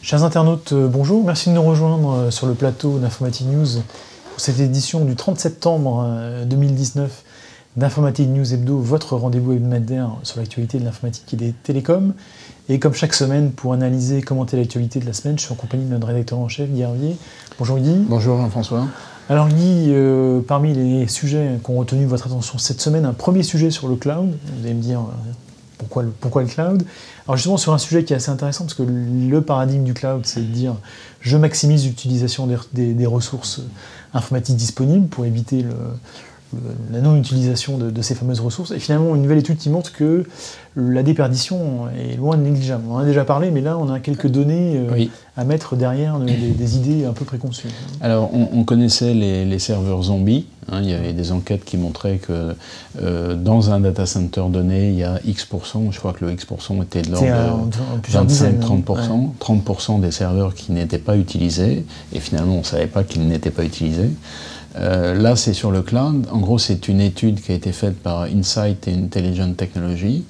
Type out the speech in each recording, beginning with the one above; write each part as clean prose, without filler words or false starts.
Chers internautes, bonjour. Merci de nous rejoindre sur le plateau d'Informatique News pour cette édition du 30 septembre 2019 d'Informatique News Hebdo, votre rendez-vous hebdomadaire sur l'actualité de l'informatique et des télécoms. Et comme chaque semaine, pour analyser et commenter l'actualité de la semaine, je suis en compagnie de notre rédacteur en chef, Guy Hervier. Bonjour Guy. Bonjour Jean-François. Alors Guy, parmi les sujets qui ont retenu votre attention cette semaine, un premier sujet sur le cloud. Vous allez me dire pourquoi le cloud. Alors justement sur un sujet qui est assez intéressant, parce que le paradigme du cloud, c'est de dire je maximise l'utilisation des ressources informatiques disponibles pour éviter la non-utilisation de ces fameuses ressources. Et finalement, une nouvelle étude qui montre que la déperdition est loin de négligeable. On en a déjà parlé, mais là, on a quelques données à mettre derrière des idées un peu préconçues. Alors, on connaissait les serveurs zombies. Il y avait des enquêtes qui montraient que dans un data center donné, il y a X%, je crois que le X% était de l'ordre de 25-30%, 30% des serveurs qui n'étaient pas utilisés, et finalement, on ne savait pas qu'ils n'étaient pas utilisés. Là, c'est sur le cloud. En gros, c'est une étude qui a été faite par Insight et Intelligent Technology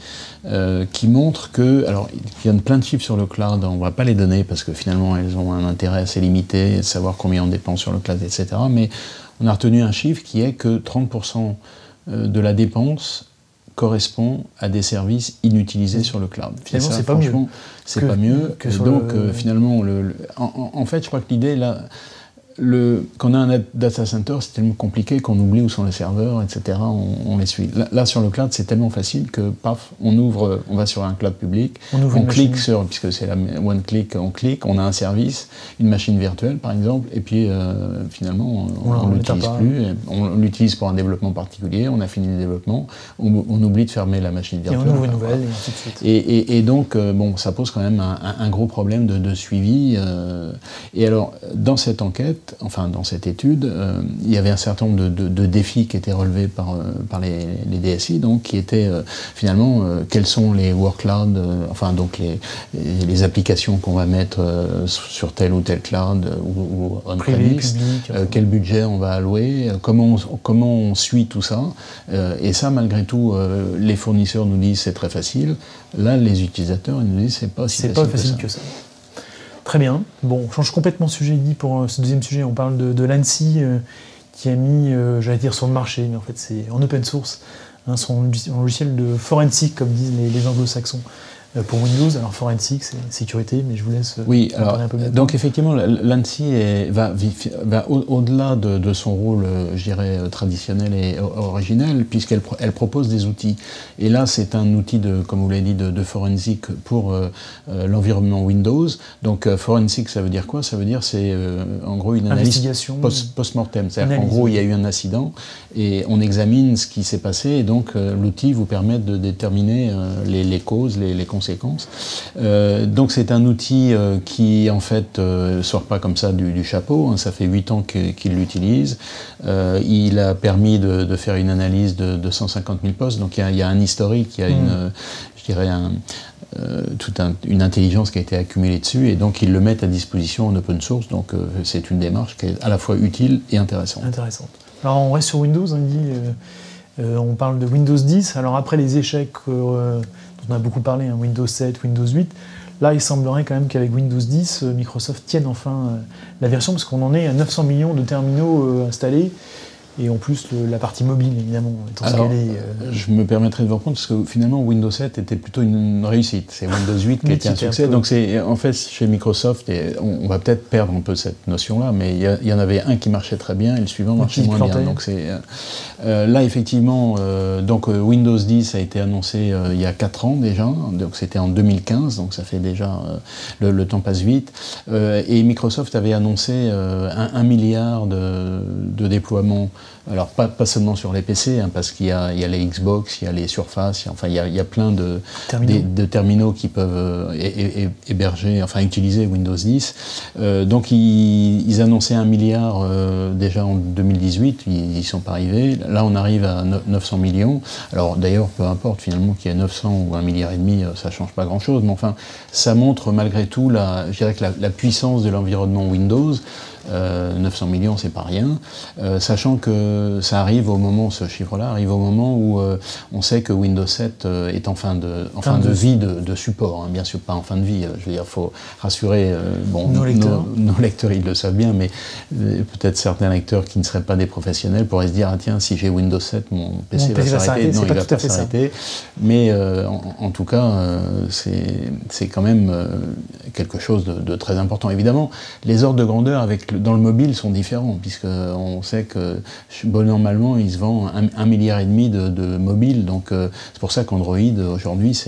qui montre que, alors, il y a plein de chiffres sur le cloud, on ne va pas les donner parce que finalement, elles ont un intérêt assez limité, de savoir combien on dépense sur le cloud, etc. Mais on a retenu un chiffre qui est que 30% de la dépense correspond à des services inutilisés sur le cloud. Finalement, c'est pas mieux. C'est pas mieux. Donc, finalement, en fait, je crois que l'idée, là, quand on a un data center, c'est tellement compliqué qu'on oublie où sont les serveurs, etc. On les suit. Là, sur le cloud, c'est tellement facile que, paf, on va sur un cloud public, on clique sur, puisque c'est la one click, on clique, on a un service, une machine virtuelle, par exemple, et puis finalement, on ne l'utilise plus. On l'utilise pour un développement particulier, on a fini le développement, on oublie de fermer la machine virtuelle. Et on ouvre une nouvelle, et ainsi de suite. Et donc, bon, ça pose quand même un gros problème de suivi. Et alors, dans cette enquête, enfin dans cette étude, il y avait un certain nombre de défis qui étaient relevés par les DSI, donc qui étaient finalement quels sont les workloads, enfin donc les applications qu'on va mettre sur tel ou tel cloud ou on-premise, quel budget on va allouer, comment on suit tout ça, et ça malgré tout les fournisseurs nous disent c'est très facile, là les utilisateurs ils nous disent c'est pas si facile que ça. Très bien. Bon, on change complètement de sujet, Guy, pour ce deuxième sujet. On parle de l'ANSSI qui a mis, j'allais dire sur le marché, mais en fait c'est en open source, son logiciel de forensic, comme disent les anglo-saxons, pour Windows. Alors forensic, c'est sécurité, mais je vous laisse en parler un peu mieux. Donc effectivement, l'ANSSI va au-delà de son rôle, je dirais, traditionnel et originel, puisqu'elle propose des outils. Et là, c'est un outil, comme vous l'avez dit, de forensic pour l'environnement Windows. Donc forensic, ça veut dire quoi? Ça veut dire c'est en gros une analyse post-mortem. C'est-à-dire qu'en gros, il y a eu un accident et on examine ce qui s'est passé. Et donc l'outil vous permet de déterminer les causes, les conséquences. Donc c'est un outil qui en fait sort pas comme ça du chapeau, hein, ça fait 8 ans qu'il l'utilise, il a permis de faire une analyse de 150 000 postes, donc il y a un historique, il y a je dirais une intelligence qui a été accumulée dessus, et donc ils le mettent à disposition en open source, donc c'est une démarche qui est à la fois utile et intéressante. Alors on reste sur Windows, on parle de Windows 10, alors après les échecs dont on a beaucoup parlé, Windows 7, Windows 8, là il semblerait quand même qu'avec Windows 10, Microsoft tienne enfin la version, parce qu'on en est à 900 millions de terminaux installés, et en plus la partie mobile évidemment étant scalée. Je me permettrai de vous reprendre parce que finalement Windows 7 était plutôt une réussite, c'est Windows 8 qui était un succès, donc c'est en fait chez Microsoft, et on va peut-être perdre un peu cette notion-là, mais il y en avait un qui marchait très bien et le suivant marchait moins bien. Donc c'est là effectivement, donc Windows 10 a été annoncé il y a 4 ans déjà, donc c'était en 2015, donc ça fait déjà le temps passe vite, et Microsoft avait annoncé 1 milliard de déploiements. Alors pas seulement sur les PC, parce qu'il y a les Xbox, il y a les Surface, il y a plein de terminaux qui peuvent héberger, enfin utiliser Windows 10. Donc ils annonçaient 1 milliard déjà en 2018, ils n'y sont pas arrivés. Là on arrive à 900 millions. Alors d'ailleurs peu importe finalement qu'il y ait 900 ou 1,5 milliard, ça ne change pas grand chose, mais enfin ça montre malgré tout je dirais que la puissance de l'environnement Windows. 900 millions, c'est pas rien. Sachant que ça arrive au moment, ce chiffre-là arrive au moment où on sait que Windows 7 est en fin de vie de support, hein, bien sûr pas en fin de vie. Je veux dire, faut rassurer nos lecteurs, ils le savent bien, mais peut-être certains lecteurs qui ne seraient pas des professionnels pourraient se dire ah tiens, si j'ai Windows 7, mon PC va s'arrêter. Non, il va pas s'arrêter. Mais en tout cas, c'est quand même quelque chose de très important. Évidemment, les ordres de grandeur dans le mobile sont différents, puisqu'on sait que normalement, il se vend 1,5 milliard de mobiles. Donc c'est pour ça qu'Android, aujourd'hui,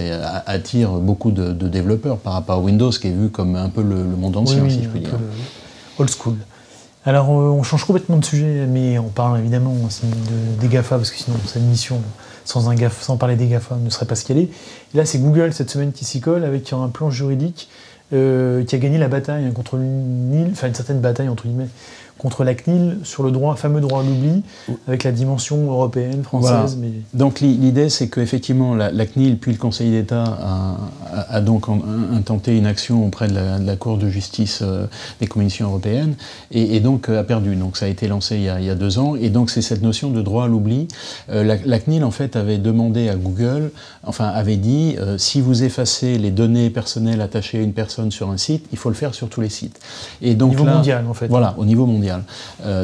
attire beaucoup de développeurs par rapport à Windows, qui est vu comme un peu le monde ancien, si je puis dire. Old school. Alors, on change complètement de sujet, mais on parle évidemment des GAFA, parce que sinon, cette émission, sans parler des GAFA, ne serait pas ce qu'elle est. Et là, c'est Google, cette semaine, qui s'y colle, avec un plan juridique qui a gagné la bataille contre l'UNIL, enfin une certaine bataille, entre guillemets, contre la CNIL sur le fameux droit à l'oubli, avec la dimension européenne, française. Voilà. Donc l'idée, c'est qu'effectivement, la CNIL, puis le Conseil d'État, a donc intenté une action auprès de la Cour de justice des commissions européennes, et donc a perdu. Donc ça a été lancé il y a 2 ans, et donc c'est cette notion de droit à l'oubli. La CNIL, en fait, avait demandé à Google, avait dit, si vous effacez les données personnelles attachées à une personne sur un site, il faut le faire sur tous les sites. Et donc, au niveau mondial, en fait. Voilà, au niveau mondial.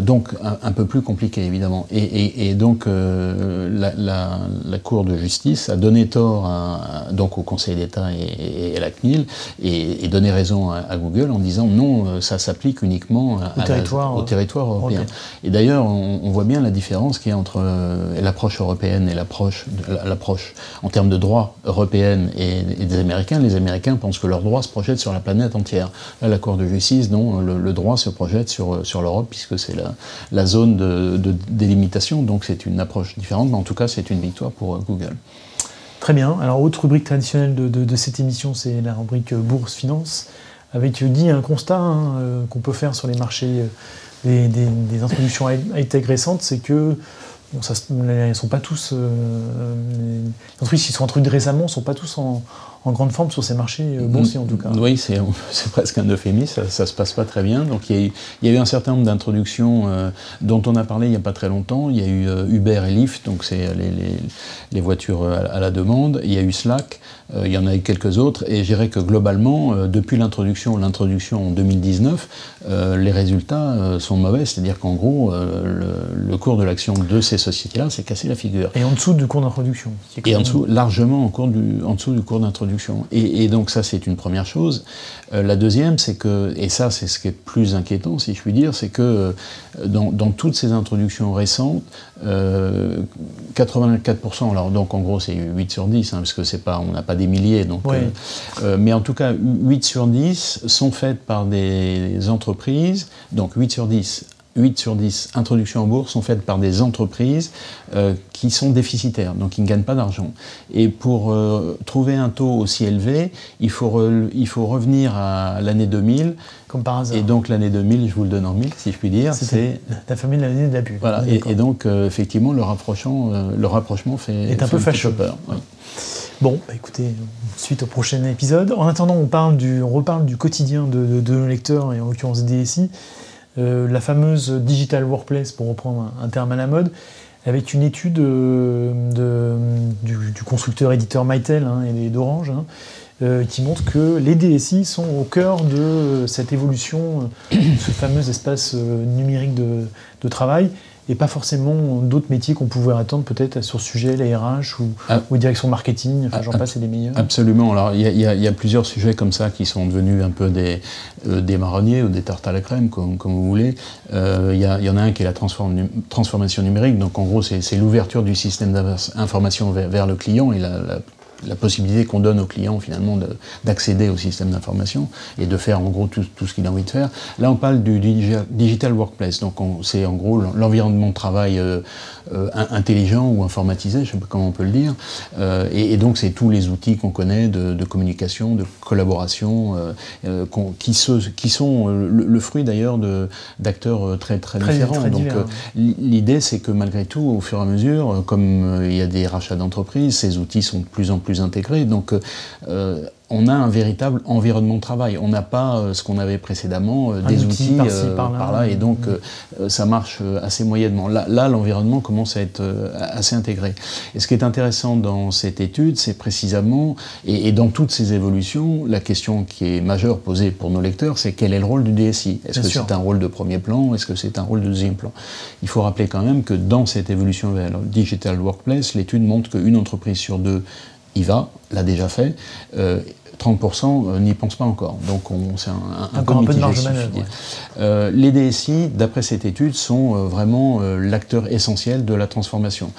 Donc un peu plus compliqué évidemment. Et donc la Cour de justice a donné tort donc au Conseil d'État et à la CNIL et donné raison à Google en disant non, ça s'applique uniquement au territoire européen. Et d'ailleurs on voit bien la différence qu'il y a entre l'approche européenne et l'approche en termes de droit européenne et des Américains. Les Américains pensent que leur droit se projette sur la planète entière. Là, la Cour de justice, non, le droit se projette sur l'Europe, puisque c'est la zone de délimitation, donc c'est une approche différente, mais en tout cas c'est une victoire pour Google. Très bien. Alors, autre rubrique traditionnelle de cette émission, c'est la rubrique Bourse Finance, avec un constat qu'on peut faire sur les marchés des introductions high-tech récentes, c'est que elles sont pas tous, les entreprises qui sont introduites récemment ne sont pas tous en grande forme sur ces marchés boursiers en tout cas. Oui, c'est presque un euphémisme, ça se passe pas très bien. Donc il y a eu un certain nombre d'introductions dont on a parlé il n'y a pas très longtemps. Il y a eu Uber et Lyft, donc c'est les voitures à la demande. Il y a eu Slack, il y en a eu quelques autres. Et je dirais que globalement, depuis l'introduction en 2019, les résultats sont mauvais. C'est-à-dire qu'en gros, le cours de l'action de ces sociétés-là s'est cassé la figure. Et en dessous du cours d'introduction. Et en dessous, largement en dessous du cours d'introduction. Et donc ça, c'est une première chose. La deuxième, c'est que, et ça c'est ce qui est plus inquiétant, si je puis dire, c'est que dans toutes ces introductions récentes, 84%, alors donc en gros c'est 8 sur 10, parce que on n'a pas des milliers, donc, oui. Mais en tout cas 8 sur 10 sont faites par des entreprises, donc 8 sur 10 introductions en bourse sont faites par des entreprises qui sont déficitaires, donc qui ne gagnent pas d'argent. Et pour trouver un taux aussi élevé, il faut revenir à l'année 2000. Comme par hasard. Et donc l'année 2000, je vous le donne en mille, si je puis dire. C'est la famille de l'année de la pub. Voilà, et donc effectivement, le rapprochement est un peu fâcheux. Oui. Bon, écoutez, suite au prochain épisode. En attendant, on reparle du quotidien de nos lecteurs, et en l'occurrence DSI. La fameuse Digital Workplace, pour reprendre un terme à la mode, avec une étude du constructeur éditeur Mitel et d'Orange, qui montre que les DSI sont au cœur de cette évolution, ce fameux espace numérique de travail, et pas forcément d'autres métiers qu'on pouvait attendre peut-être sur ce sujet, la RH ou direction marketing, j'en passe, c'est des meilleurs. Absolument. Alors il y a plusieurs sujets comme ça qui sont devenus un peu des marronniers ou des tartes à la crème, comme vous voulez. Il y en a un qui est la transformation numérique, donc en gros c'est l'ouverture du système d'information vers le client et la possibilité qu'on donne au client finalement d'accéder au système d'information et de faire en gros tout ce qu'il a envie de faire. Là on parle du Digital Workplace, donc c'est en gros l'environnement de travail intelligent ou informatisé, je ne sais pas comment on peut le dire, et donc c'est tous les outils qu'on connaît de communication, de collaboration, qui sont le fruit d'ailleurs d'acteurs très différents. Donc l'idée c'est que malgré tout, au fur et à mesure, comme il y a des rachats d'entreprises, ces outils sont de plus en plus intégrés. Donc on a un véritable environnement de travail. On n'a pas ce qu'on avait précédemment, des outils par là, et donc ça marche assez moyennement. Là, l'environnement commence à être assez intégré. Et ce qui est intéressant dans cette étude, c'est précisément, et dans toutes ces évolutions, la question qui est majeure posée pour nos lecteurs, c'est quel est le rôle du DSI? Est-ce que c'est un rôle de premier plan? Est-ce que c'est un rôle de deuxième plan? Il faut rappeler quand même que dans cette évolution vers le Digital Workplace, l'étude montre qu'une entreprise sur deux y va, l'a déjà fait. 30% n'y pensent pas encore. Donc c'est un peu mitigé, si je puis dire. Les DSI, d'après cette étude, sont vraiment l'acteur essentiel de la transformation.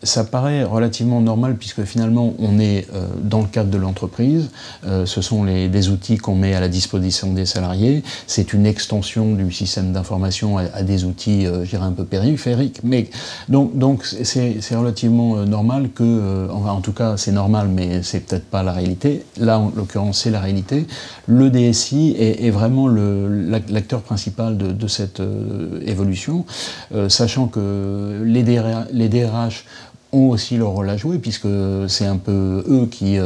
Ça paraît relativement normal puisque finalement on est dans le cadre de l'entreprise, ce sont des outils qu'on met à la disposition des salariés, c'est une extension du système d'information à des outils, je dirais, un peu périphériques, mais donc c'est relativement normal que, en tout cas c'est normal mais c'est peut-être pas la réalité, là en l'occurrence c'est la réalité, le DSI est vraiment l'acteur principal de cette évolution, sachant que les DRH ont aussi leur rôle à jouer, puisque c'est un peu eux qui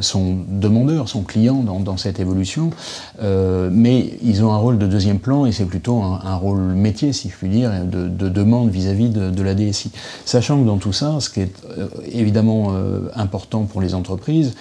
sont demandeurs, sont clients dans cette évolution, mais ils ont un rôle de deuxième plan, et c'est plutôt un rôle métier, si je puis dire, de demande vis-à-vis de la DSI. Sachant que dans tout ça, ce qui est évidemment important pour les entreprises,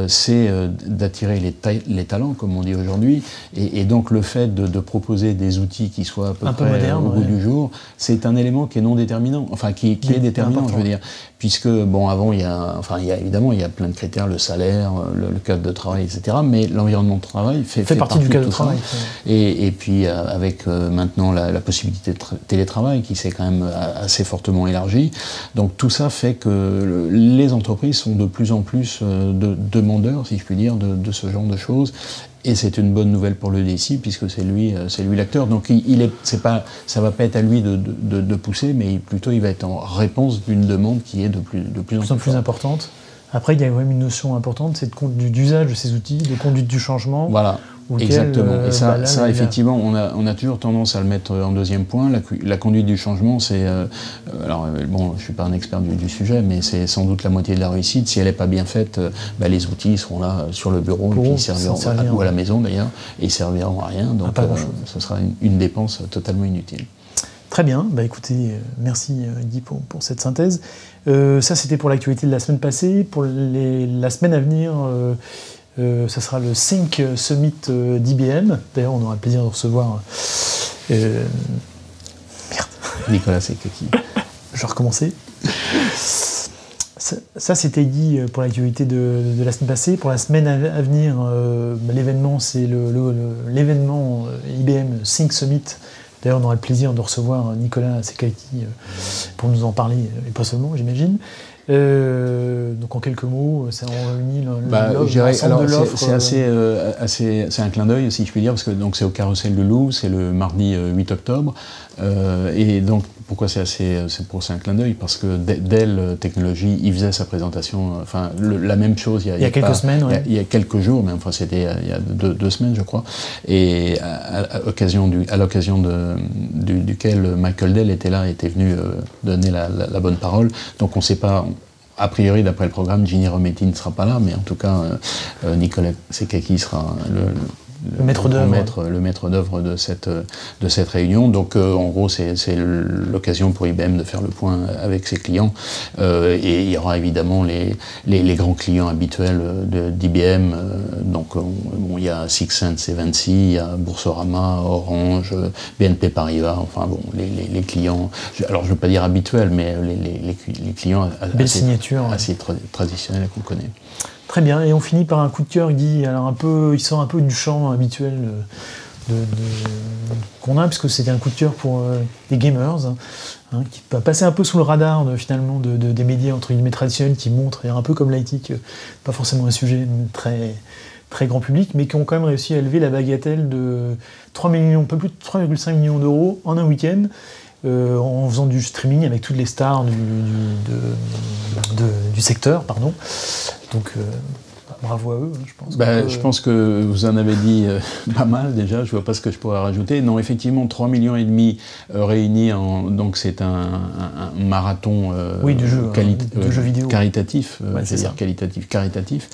c'est d'attirer les talents, comme on dit aujourd'hui, et donc le fait de proposer des outils qui soient à peu près moderne, au goût du jour, c'est un élément qui est non déterminant, enfin qui est déterminant, je veux dire, puisque, bon, avant, évidemment, il y a plein de critères, le salaire, le cadre de travail, etc., mais l'environnement de travail fait partie du cadre de travail. Et puis, avec maintenant la possibilité de télétravail, qui s'est quand même assez fortement élargie, donc tout ça fait que les entreprises sont de plus en plus demandeurs, si je puis dire, de ce genre de choses. Et c'est une bonne nouvelle pour le DSI, puisque c'est lui l'acteur. Donc ça va pas être à lui de pousser, mais plutôt il va être en réponse d'une demande qui est de plus en plus importante. Après, il y a quand même une notion importante, c'est d'usage de ces outils, de conduite du changement. Voilà. Exactement. Et ça, effectivement, on a toujours tendance à le mettre en deuxième point. La conduite du changement, c'est... alors, bon, je ne suis pas un expert du sujet, mais c'est sans doute la moitié de la réussite. Si elle n'est pas bien faite, les outils seront là sur le bureau, et puis ils serviront, ou à la maison d'ailleurs, et ils serviront à rien. Donc, ce sera une dépense totalement inutile. Très bien. Écoutez, merci Guy pour cette synthèse. Ça, c'était pour l'actualité de la semaine passée. Pour la semaine à venir... ça sera le Think Summit d'IBM. D'ailleurs, on aura le plaisir de recevoir... Nicolas Sekaki. Je vais recommencer. Ça, c'était dit pour l'actualité de la semaine passée. Pour la semaine à venir, l'événement, c'est l'événement IBM Think Summit. D'ailleurs, on aura le plaisir de recevoir Nicolas Sekaki pour nous en parler, et pas seulement, j'imagine. Donc en quelques mots, ça en réunit l'ensemble de l'offre. C'est un clin d'œil, si je puis dire, parce que c'est au Carrousel du Louvre, c'est le mardi 8 octobre. Et donc, pourquoi c'est un clin d'œil? Parce que Dell Technologies, il faisait sa présentation, la même chose il y a quelques semaines. Il y a quelques jours, mais enfin c'était il y a deux semaines, je crois. Et à l'occasion duquel Michael Dell était là, était venu donner la bonne parole. Donc on ne sait pas. A priori, d'après le programme, Ginny Rometty ne sera pas là, mais en tout cas, Nicolas Sekaki sera le maître d'œuvre de cette réunion. Donc en gros, c'est l'occasion pour IBM de faire le point avec ses clients. Et il y aura évidemment les grands clients habituels d'IBM. Donc il y a Sixsense et Vinci, il y a Boursorama, Orange, BNP Paribas, enfin bon, les clients, alors je ne veux pas dire habituels, mais les clients assez traditionnels qu'on connaît. Très bien, et on finit par un coup de cœur, Guy. Alors il sort un peu du champ habituel qu'on a, puisque c'était un coup de cœur pour des gamers, qui va passer un peu sous le radar finalement des médias entre guillemets traditionnels, qui montrent, un peu comme l'IT, pas forcément un sujet très, très grand public, mais qui ont quand même réussi à élever la bagatelle de 3 millions, un peu plus de 3,5 millions d'euros en un week-end. En faisant du streaming avec toutes les stars du secteur, pardon. Donc Bravo à eux, je pense. Je pense que vous en avez dit pas mal déjà, je ne vois pas ce que je pourrais rajouter. Non, effectivement, 3,5 millions réunis, donc c'est un marathon de jeu vidéo. Caritatif, c'est-à-dire qualitatif, caritatif.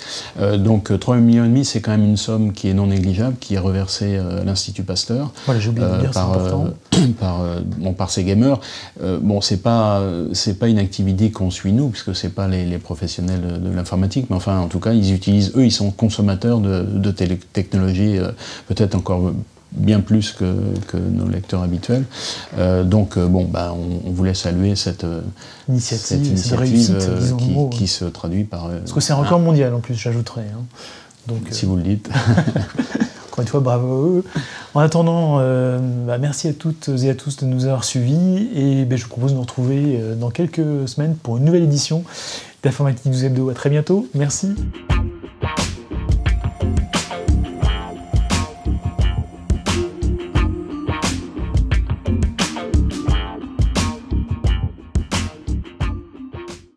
Donc 3,5 millions, c'est quand même une somme qui est non négligeable, qui est reversée à l'Institut Pasteur. Voilà, j'ai oublié de dire, c'est important. Par ces gamers. C'est pas une activité qu'on suit nous, puisque c'est pas les professionnels de l'informatique, mais enfin, en tout cas, ils sont consommateurs de technologies, peut-être encore bien plus que nos lecteurs habituels. On voulait saluer cette initiative réussite, qui se traduit par... Parce que c'est un record mondial, en plus, j'ajouterais. Hein. Donc, si vous le dites. Encore une fois, bravo à eux. En attendant, merci à toutes et à tous de nous avoir suivis, et je vous propose de nous retrouver dans quelques semaines pour une nouvelle édition d'Informatique News Hebdo. À très bientôt, merci.